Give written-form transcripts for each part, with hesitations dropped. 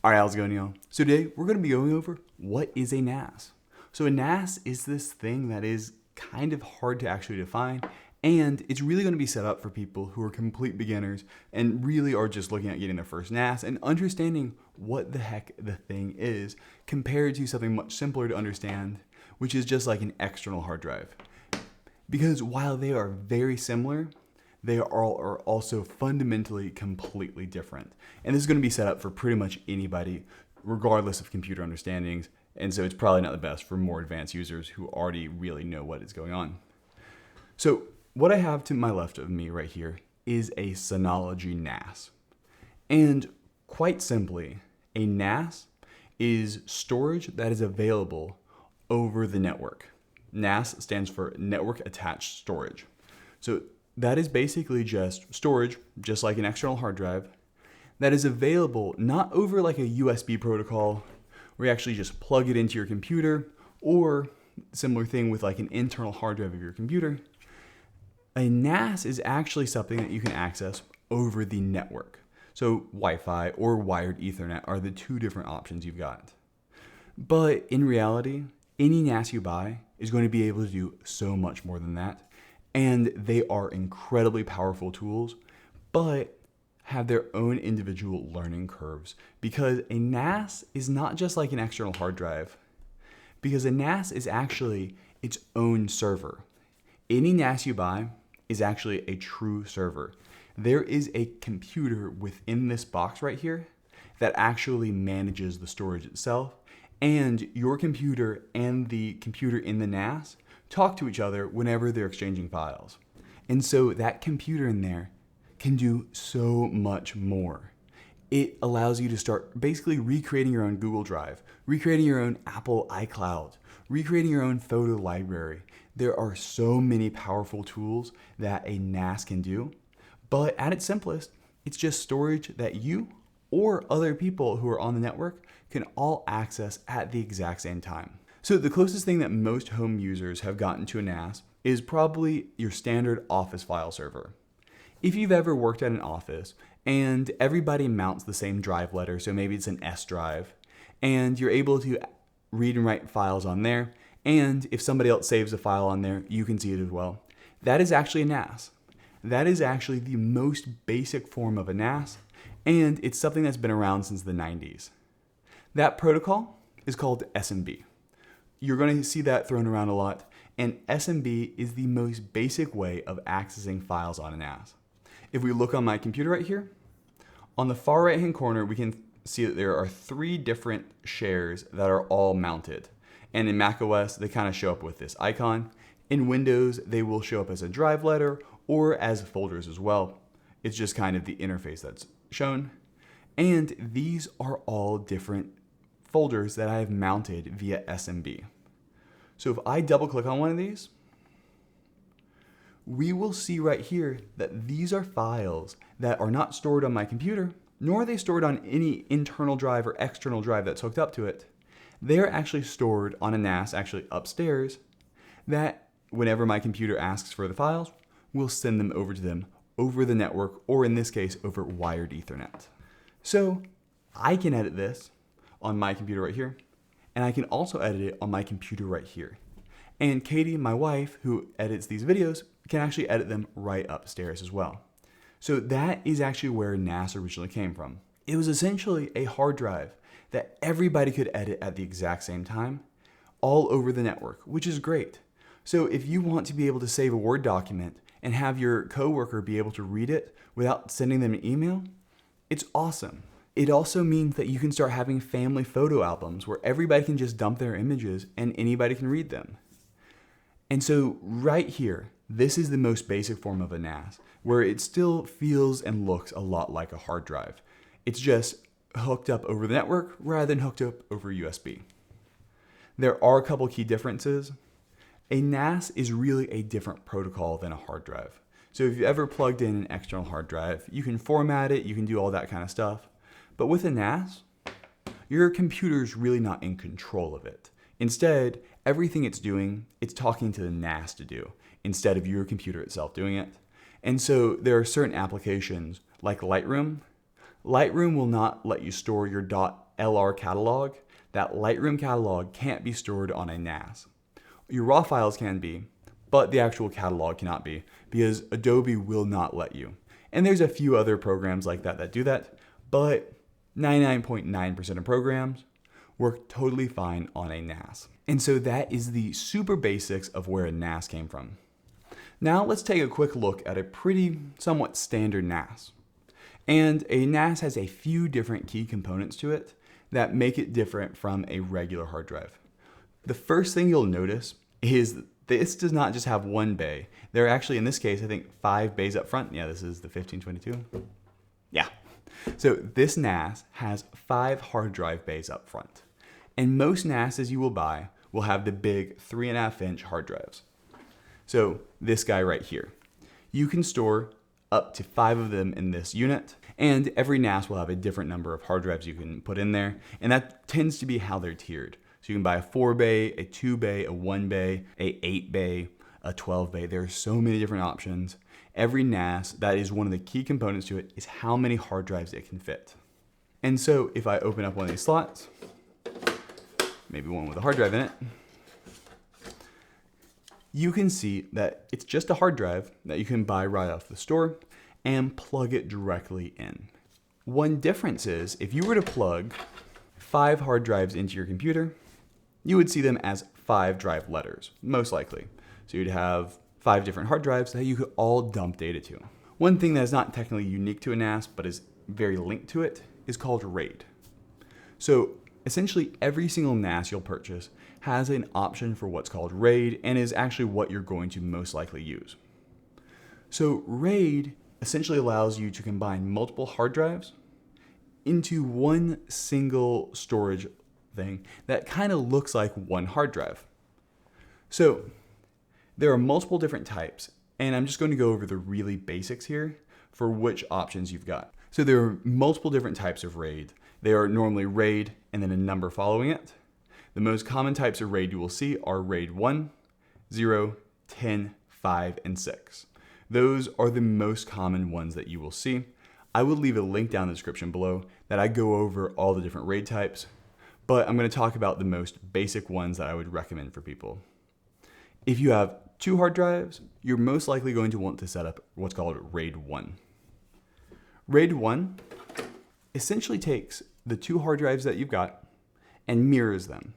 All right, how's it going, y'all? So today we're going to be going over what is a NAS. So a NAS is this thing that is kind of hard to actually define, and it's really going to be set up for people who are complete beginners and really are just looking at getting their first NAS and understanding what the heck the thing is compared to something much simpler to understand, which is just like an external hard drive. Because while they are very similar, they are also fundamentally completely different. And this is going to be set up for pretty much anybody, regardless of computer understandings. And so it's probably not the best for more advanced users who already really know what is going on. So what I have to my left of me right here is a Synology NAS. And quite simply, a NAS is storage that is available over the network. NAS stands for Network Attached Storage. So that is basically just storage, just like an external hard drive, that is available not over like a USB protocol where you actually just plug it into your computer, or similar thing with like an internal hard drive of your computer. A NAS is actually something that you can access over the network. So Wi-Fi or wired Ethernet are the two different options you've got. But in reality, any NAS you buy is going to be able to do so much more than that. And they are incredibly powerful tools, but have their own individual learning curves, because a NAS is not just like an external hard drive, because a NAS is actually its own server. Any NAS you buy is actually a true server. There is a computer within this box right here that actually manages the storage itself, and your computer and the computer in the NAS talk to each other whenever they're exchanging files. And so that computer in there can do so much more. It allows you to start basically recreating your own Google Drive, recreating your own Apple iCloud, recreating your own photo library. There are so many powerful tools that a NAS can do, but at its simplest, it's just storage that you or other people who are on the network can all access at the exact same time. So the closest thing that most home users have gotten to a NAS is probably your standard office file server. If you've ever worked at an office and everybody mounts the same drive letter, so maybe it's an S drive, and you're able to read and write files on there, and if somebody else saves a file on there, you can see it as well. That is actually a NAS. That is actually the most basic form of a NAS, and it's something that's been around since the 90s. That protocol is called SMB. You're going to see that thrown around a lot, and SMB is the most basic way of accessing files on a NAS. If we look on my computer right here, on the far right hand corner, we can see that there are 3 different shares that are all mounted. And in macOS, they kind of show up with this icon. In Windows, they will show up as a drive letter or as folders as well. It's just kind of the interface that's shown. And these are all different folders that I have mounted via SMB. So if I double click on one of these, we will see right here that these are files that are not stored on my computer, nor are they stored on any internal drive or external drive that's hooked up to it. They're actually stored on a NAS actually upstairs that whenever my computer asks for the files, we'll send them over to them over the network, or in this case, over wired Ethernet. So I can edit this on my computer right here, and I can also edit it on my computer right here. And Katie, my wife, who edits these videos, can actually edit them right upstairs as well. So that is actually where NAS originally came from. It was essentially a hard drive that everybody could edit at the exact same time, all over the network, which is great. So if you want to be able to save a Word document and have your coworker be able to read it without sending them an email, it's awesome. It also means that you can start having family photo albums where everybody can just dump their images and anybody can read them. And so right here, this is the most basic form of a NAS, where it still feels and looks a lot like a hard drive. It's just hooked up over the network rather than hooked up over USB. There are a couple key differences. A NAS is really a different protocol than a hard drive. So if you've ever plugged in an external hard drive, you can format it, you can do all that kind of stuff. But with a NAS, your computer's really not in control of it. Instead, everything it's doing, it's talking to the NAS to do, instead of your computer itself doing it. And so there are certain applications like Lightroom. Lightroom will not let you store your .lr catalog, that Lightroom catalog can't be stored on a NAS. Your raw files can be, but the actual catalog cannot be because Adobe will not let you. And there's a few other programs like that that do that, but 99.9% of programs work totally fine on a NAS. And so that is the super basics of where a NAS came from. Now let's take a quick look at a pretty somewhat standard NAS. And a NAS has a few different key components to it that make it different from a regular hard drive. The first thing you'll notice is this does not just have one bay. There are actually, in this case, I think 5 bays up front. Yeah, this is the 1522. Yeah. So this NAS has 5 hard drive bays up front. And most NASes you will buy will have the big 3.5-inch hard drives. So this guy right here. You can store up to 5 of them in this unit, and every NAS will have a different number of hard drives you can put in there, and that tends to be how they're tiered. So you can buy a 4 bay, a 2 bay, a 1 bay, a 8 bay, a 12 bay. There are so many different options. Every NAS, that is one of the key components to it, is how many hard drives it can fit. And so if I open up one of these slots, maybe one with a hard drive in it, you can see that it's just a hard drive that you can buy right off the store and plug it directly in. One difference is if you were to plug 5 hard drives into your computer, you would see them as 5 drive letters, most likely. So you'd have 5 different hard drives that you could all dump data to. One thing that is not technically unique to a NAS, but is very linked to it, is called RAID. So essentially every single NAS you'll purchase has an option for what's called RAID and is actually what you're going to most likely use. So RAID essentially allows you to combine multiple hard drives into one single storage thing that kind of looks like one hard drive. So there are multiple different types, and I'm just going to go over the really basics here for which options you've got. So there are multiple different types of RAID. They are normally RAID and then a number following it. The most common types of RAID you will see are RAID 1, 0, 10, 5, and 6. Those are the most common ones that you will see. I will leave a link down in the description below that I go over all the different RAID types, but I'm going to talk about the most basic ones that I would recommend for people. If you have 2 hard drives, you're most likely going to want to set up what's called RAID 1. RAID 1 essentially takes the 2 hard drives that you've got and mirrors them.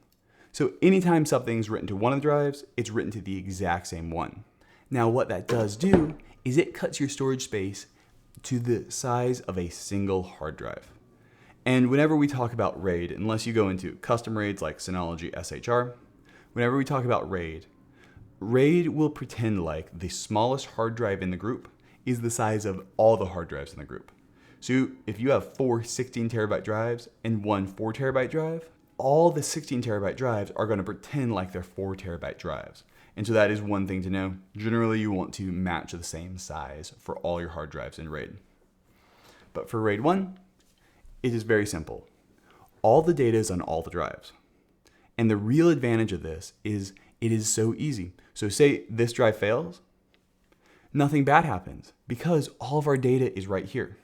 So anytime something's written to one of the drives, it's written to the exact same one. Now what that does do is it cuts your storage space to the size of a single hard drive. And whenever we talk about RAID, unless you go into custom RAIDs like Synology SHR, whenever we talk about RAID will pretend like the smallest hard drive in the group is the size of all the hard drives in the group. So if you have 4 16 terabyte drives and 1 4 terabyte drive, all the 16 terabyte drives are going to pretend like they're 4 terabyte drives. And so that is one thing to know. Generally, you want to match the same size for all your hard drives in RAID. But for RAID 1, it is very simple. All the data is on all the drives. And the real advantage of this is it is so easy. So say this drive fails, nothing bad happens because all of our data is right here.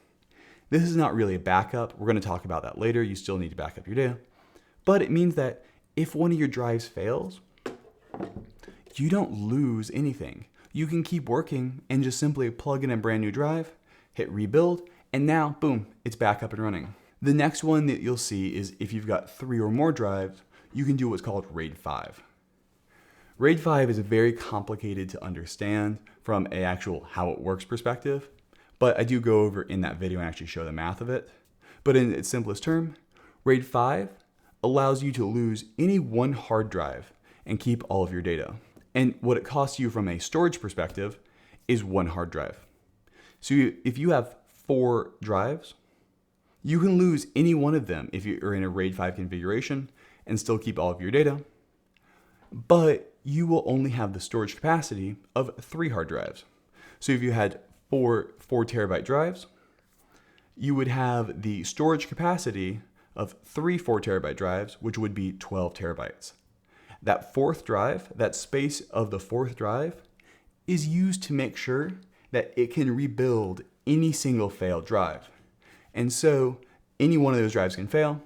This is not really a backup. We're going to talk about that later. You still need to back up your data. But it means that if one of your drives fails, you don't lose anything. You can keep working and just simply plug in a brand new drive, hit rebuild, and now, boom, it's back up and running. The next one that you'll see is if you've got 3 or more drives, you can do what's called RAID 5. RAID 5 is very complicated to understand from an actual how it works perspective, but I do go over in that video and actually show the math of it. But in its simplest term, RAID 5 allows you to lose any one hard drive and keep all of your data. And what it costs you from a storage perspective is 1 hard drive. So if you have 4 drives, you can lose any one of them if you're in a RAID 5 configuration and still keep all of your data. But you will only have the storage capacity of 3 hard drives. So if you had 4 terabyte drives, you would have the storage capacity of 3 4 terabyte drives, which would be 12 terabytes. That 4th drive, that space of the 4th drive, is used to make sure that it can rebuild any single failed drive. And so any one of those drives can fail,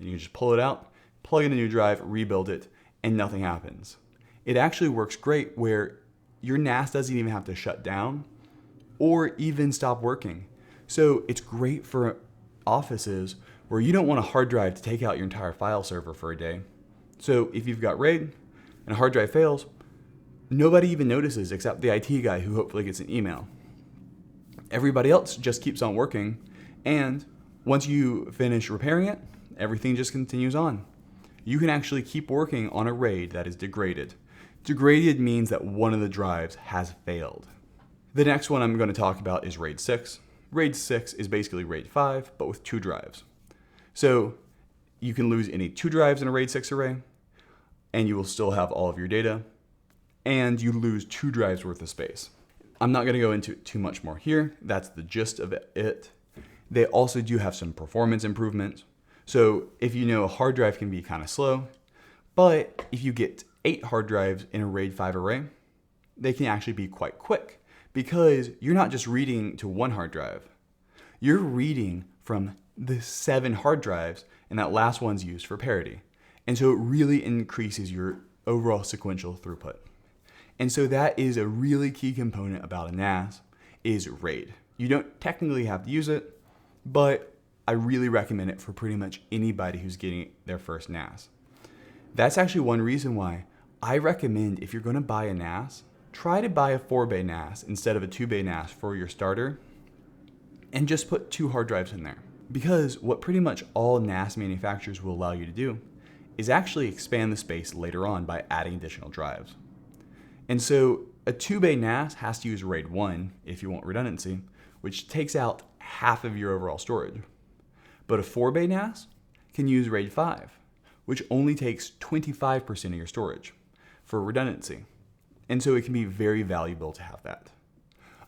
and you can just pull it out, plug in a new drive, rebuild it, and nothing happens. It actually works great where your NAS doesn't even have to shut down or even stop working. So it's great for offices where you don't want a hard drive to take out your entire file server for a day. So if you've got RAID and a hard drive fails, nobody even notices except the IT guy who hopefully gets an email. Everybody else just keeps on working, and once you finish repairing it, everything just continues on. You can actually keep working on a RAID that is degraded. Degraded means that one of the drives has failed. The next one I'm going to talk about is RAID 6. RAID 6 is basically RAID 5, but with 2 drives. So you can lose any 2 drives in a RAID 6 array, and you will still have all of your data, and you lose 2 drives worth of space. I'm not going to go into too much more here. That's the gist of it. They also do have some performance improvements. So if you know a hard drive can be kind of slow, but if you get 8 hard drives in a RAID 5 array, they can actually be quite quick because you're not just reading to one hard drive. You're reading from the 7 hard drives, and that last one's used for parity. And so it really increases your overall sequential throughput. And so that is a really key component about a NAS is RAID. You don't technically have to use it, but I really recommend it for pretty much anybody who's getting their first NAS. That's actually one reason why I recommend if you're going to buy a NAS, try to buy a 4-bay NAS instead of a 2-bay NAS for your starter, and just put 2 hard drives in there. Because what pretty much all NAS manufacturers will allow you to do is actually expand the space later on by adding additional drives. And so a 2-bay NAS has to use RAID 1 if you want redundancy, which takes out half of your overall storage. But a 4-bay NAS can use RAID 5, which only takes 25% of your storage for redundancy. And so it can be very valuable to have that.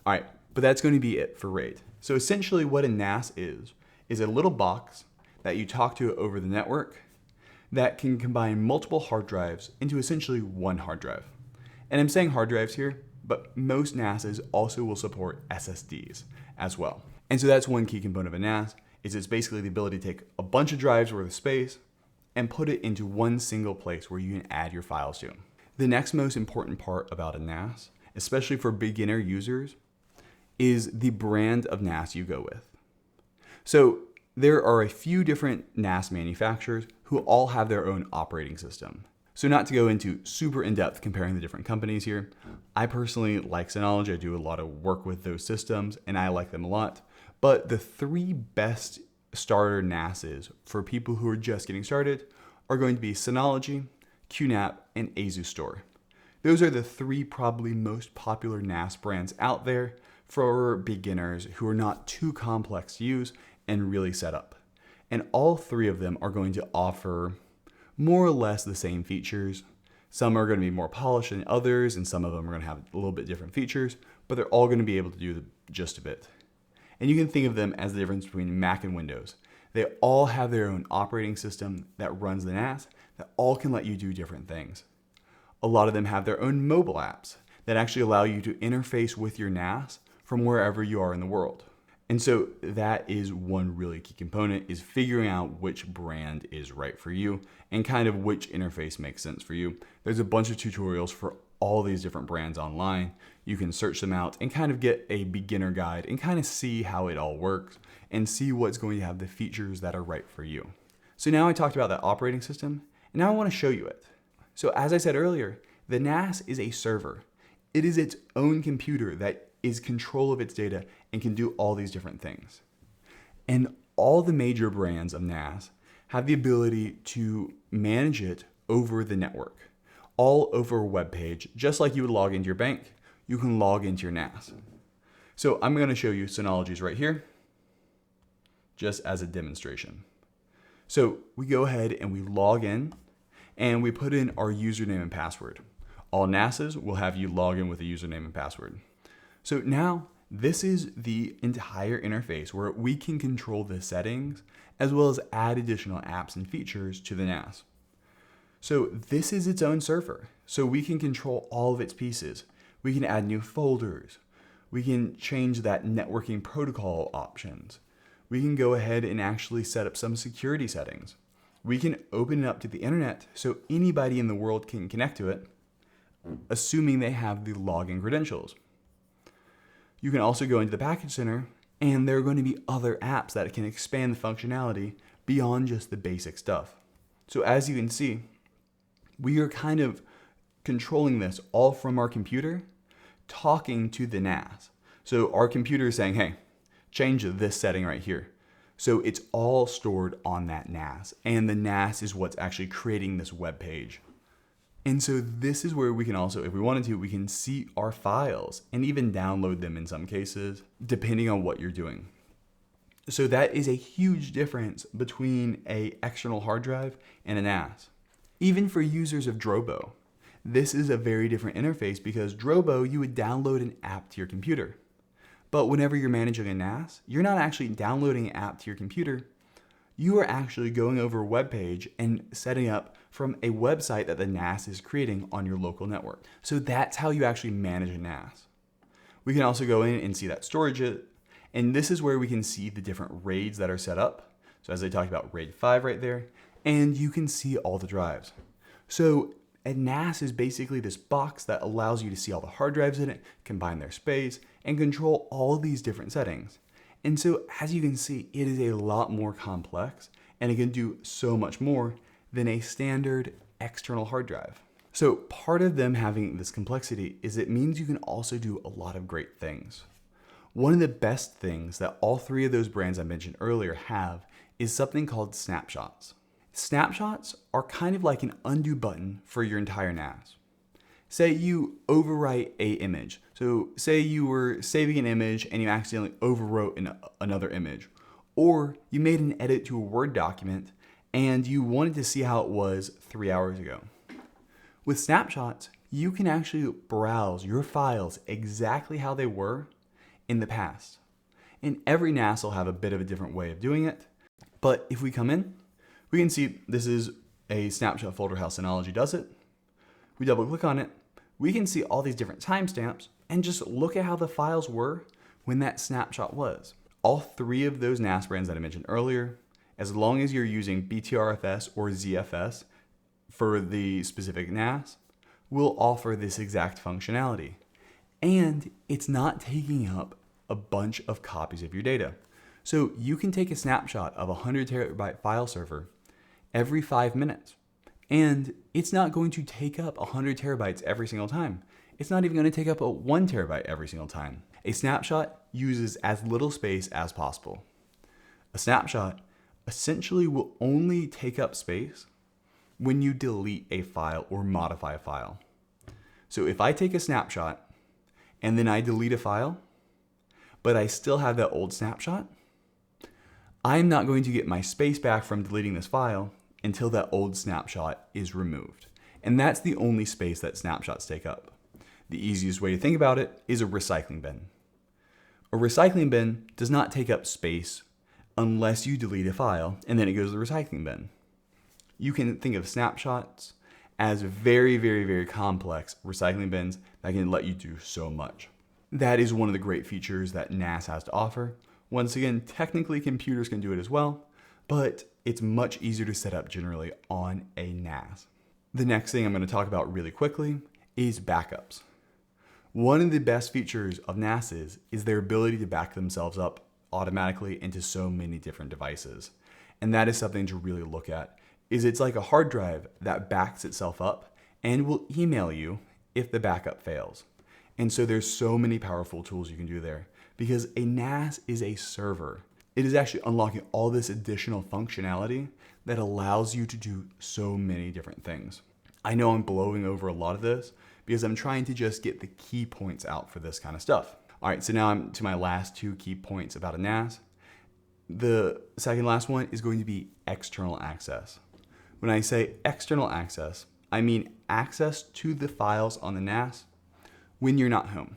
All right, but that's going to be it for RAID. So essentially what a NAS is a little box that you talk to over the network that can combine multiple hard drives into essentially one hard drive. And I'm saying hard drives here, but most NASes also will support SSDs as well. And so that's one key component of a NAS, is it's basically the ability to take a bunch of drives worth of space and put it into one single place where you can add your files to. The next most important part about a NAS, especially for beginner users, is the brand of NAS you go with. So there are a few different NAS manufacturers who all have their own operating system. So not to go into super in-depth comparing the different companies here, I personally like Synology. I do a lot of work with those systems and I like them a lot. But the 3 best starter NASes for people who are just getting started are going to be Synology, QNAP, and ASUS Store. Those are the 3 probably most popular NAS brands out there for beginners who are not too complex to use and really set up. And all 3 of them are going to offer more or less the same features. Some are going to be more polished than others, and some of them are going to have a little bit different features, but they're all going to be able to do the gist of it. And you can think of them as the difference between Mac and Windows. They all have their own operating system that runs the NAS that all can let you do different things. A lot of them have their own mobile apps that actually allow you to interface with your NAS from wherever you are in the world. And so that is one really key component, is figuring out which brand is right for you and kind of which interface makes sense for you. There's a bunch of tutorials for all these different brands online. You can search them out and kind of get a beginner guide and kind of see how it all works and see what's going to have the features that are right for you. So now I talked about that operating system, and now I want to show you it. So as I said earlier, the NAS is a server. It is its own computer that is control of its data and can do all these different things. And all the major brands of NAS have the ability to manage it over the network, all over a web page. Just like you would log into your bank, you can log into your NAS. So I'm going to show you Synology's right here, just as a demonstration. So we go ahead and we log in and we put in our username and password. All NASes will have you log in with a username and password. So now this is the entire interface where we can control the settings as well as add additional apps and features to the NAS. So this is its own server. So we can control all of its pieces. We can add new folders. We can change that networking protocol options. We can go ahead and actually set up some security settings. We can open it up to the internet so anybody in the world can connect to it, assuming they have the login credentials. You can also go into the package center, and there are going to be other apps that can expand the functionality beyond just the basic stuff. So as you can see, we are kind of controlling this all from our computer, talking to the NAS. So our computer is saying, hey, change this setting right here. So it's all stored on that NAS, and the NAS is what's actually creating this web page. And so this is where we can also, if we wanted to, we can see our files and even download them in some cases, depending on what you're doing. So that is a huge difference between an external hard drive and a NAS. Even for users of Drobo, this is a very different interface because Drobo, you would download an app to your computer. But whenever you're managing a NAS, you're not actually downloading an app to your computer. You are actually going over a web page and setting up from a website that the NAS is creating on your local network. So that's how you actually manage a NAS. We can also go in and see that storage, and this is where we can see the different RAIDs that are set up. So as I talked about, RAID 5 right there, and you can see all the drives. So a NAS is basically this box that allows you to see all the hard drives in it, combine their space, and control all these different settings. And so as you can see, it is a lot more complex, and it can do so much more than a standard external hard drive. So part of them having this complexity is it means you can also do a lot of great things. One of the best things that all three of those brands I mentioned earlier have is something called Snapshots. Snapshots are kind of like an undo button for your entire NAS. Say you overwrite a image. So say you were saving an image and you accidentally overwrote another image. Or you made an edit to a Word document and you wanted to see how it was 3 hours ago. With Snapshots, you can actually browse your files exactly how they were in the past. And every NAS will have a bit of a different way of doing it. But if we come in, we can see this is a snapshot folder how Synology does it. We double click on it. We can see all these different timestamps and just look at how the files were when that snapshot was. All three of those NAS brands that I mentioned earlier, as long as you're using BTRFS or ZFS for the specific NAS, will offer this exact functionality. And it's not taking up a bunch of copies of your data. So you can take a snapshot of a 100 terabyte file server every 5 minutes. And it's not going to take up 100 terabytes every single time. It's not even going to take up a 1 terabyte every single time. A snapshot uses as little space as possible. A snapshot essentially will only take up space when you delete a file or modify a file. So if I take a snapshot and then I delete a file, but I still have that old snapshot, I'm not going to get my space back from deleting this file until that old snapshot is removed. And that's the only space that snapshots take up. The easiest way to think about it is a recycling bin. A recycling bin does not take up space unless you delete a file and then it goes to the recycling bin. You can think of snapshots as very, very, very complex recycling bins that can let you do so much. That is one of the great features that NAS has to offer. Once again, technically computers can do it as well, but it's much easier to set up generally on a NAS. The next thing I'm going to talk about really quickly is backups. One of the best features of NASes is their ability to back themselves up automatically into so many different devices. And that is something to really look at. It's like a hard drive that backs itself up and will email you if the backup fails. And so there's so many powerful tools you can do there because a NAS is a server. It is actually unlocking all this additional functionality that allows you to do so many different things. I know I'm blowing over a lot of this because I'm trying to just get the key points out for this kind of stuff. All right, so now I'm to my last two key points about a NAS. The second last one is going to be external access. When I say external access, I mean access to the files on the NAS when you're not home.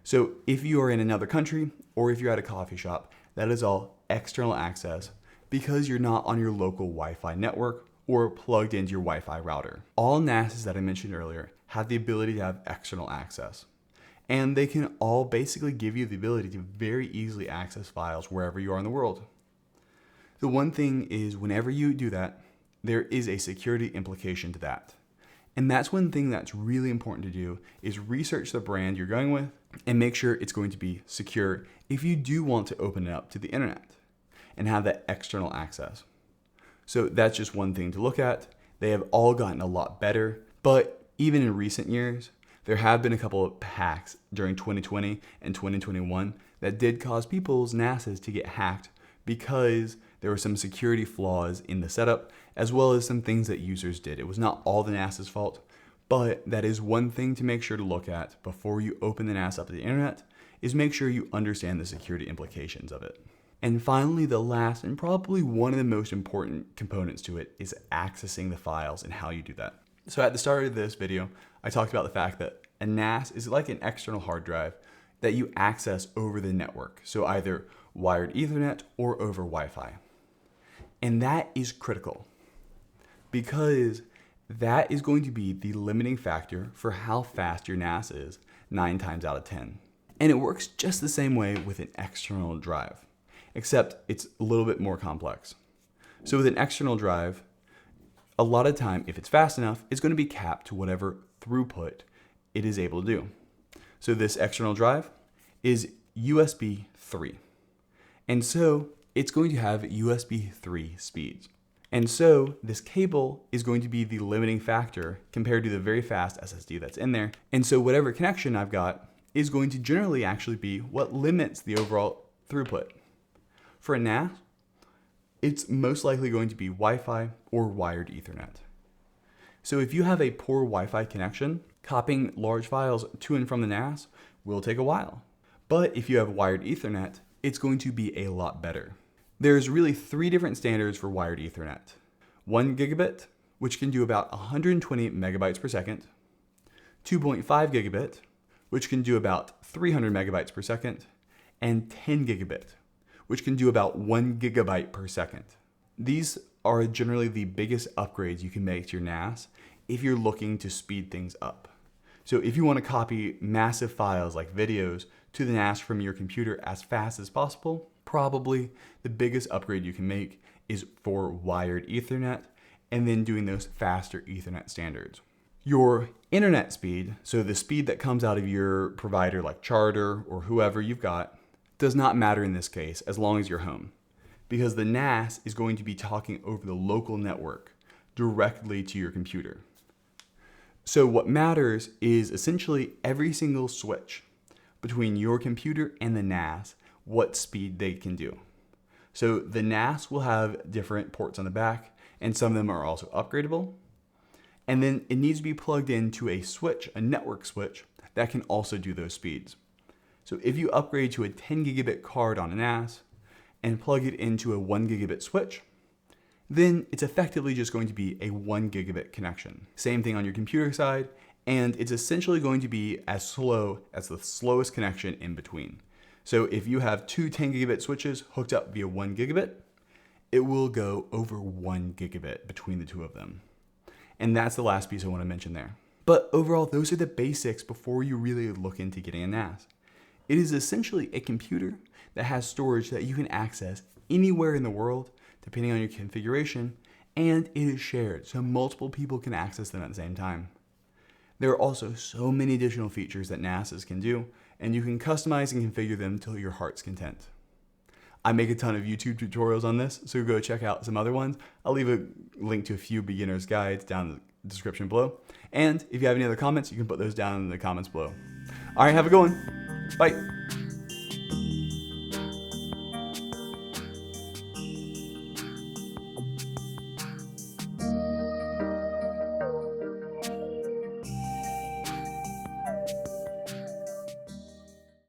So if you are in another country or if you're at a coffee shop, that is all external access because you're not on your local Wi-Fi network or plugged into your Wi-Fi router. All NASes that I mentioned earlier have the ability to have external access. And they can all basically give you the ability to very easily access files wherever you are in the world. The one thing is whenever you do that, there is a security implication to that. And that's one thing that's really important to do is research the brand you're going with and make sure it's going to be secure if you do want to open it up to the internet and have that external access. So that's just one thing to look at. They have all gotten a lot better, but even in recent years, there have been a couple of hacks during 2020 and 2021 that did cause people's NASes to get hacked because there were some security flaws in the setup, as well as some things that users did. It was not all the NAS's fault, but that is one thing to make sure to look at before you open the NAS up to the internet, is make sure you understand the security implications of it. And finally, the last and probably one of the most important components to it is accessing the files and how you do that. So at the start of this video, I talked about the fact that a NAS is like an external hard drive that you access over the network. So either wired Ethernet or over Wi-Fi. And that is critical because that is going to be the limiting factor for how fast your NAS is 9 times out of 10. And it works just the same way with an external drive, except it's a little bit more complex. So with an external drive, a lot of time, if it's fast enough, it's going to be capped to whatever throughput it is able to do. So this external drive is USB 3. And so it's going to have USB 3 speeds. And so this cable is going to be the limiting factor compared to the very fast SSD that's in there. And so whatever connection I've got is going to generally actually be what limits the overall throughput. For a NAS, it's most likely going to be Wi-Fi or wired Ethernet. So if you have a poor Wi-Fi connection, copying large files to and from the NAS will take a while. But if you have wired Ethernet, it's going to be a lot better. There's really 3 different standards for wired Ethernet. 1 gigabit, which can do about 120 megabytes per second. 2.5 gigabit, which can do about 300 megabytes per second. And 10 gigabit, which can do about 1 gigabyte per second. These are generally the biggest upgrades you can make to your NAS if you're looking to speed things up. So if you want to copy massive files like videos to the NAS from your computer as fast as possible, probably the biggest upgrade you can make is for wired Ethernet and then doing those faster Ethernet standards. Your internet speed, so the speed that comes out of your provider like Charter or whoever you've got, does not matter in this case as long as you're home, because the NAS is going to be talking over the local network directly to your computer. So what matters is essentially every single switch between your computer and the NAS, what speed they can do. So the NAS will have different ports on the back, and some of them are also upgradable. And then it needs to be plugged into a switch, a network switch, that can also do those speeds. So if you upgrade to a 10 gigabit card on a NAS and plug it into a 1 gigabit switch, then it's effectively just going to be a 1 gigabit connection. Same thing on your computer side, and it's essentially going to be as slow as the slowest connection in between. So if you have 2 10 gigabit switches hooked up via 1 gigabit, it will go over 1 gigabit between the two of them. And that's the last piece I want to mention there. But overall, those are the basics before you really look into getting a NAS. It is essentially a computer that has storage that you can access anywhere in the world, depending on your configuration, and it is shared, so multiple people can access them at the same time. There are also so many additional features that NASes can do, and you can customize and configure them till your heart's content. I make a ton of YouTube tutorials on this, so go check out some other ones. I'll leave a link to a few beginner's guides down in the description below. And if you have any other comments, you can put those down in the comments below. All right, have a good one. Bye.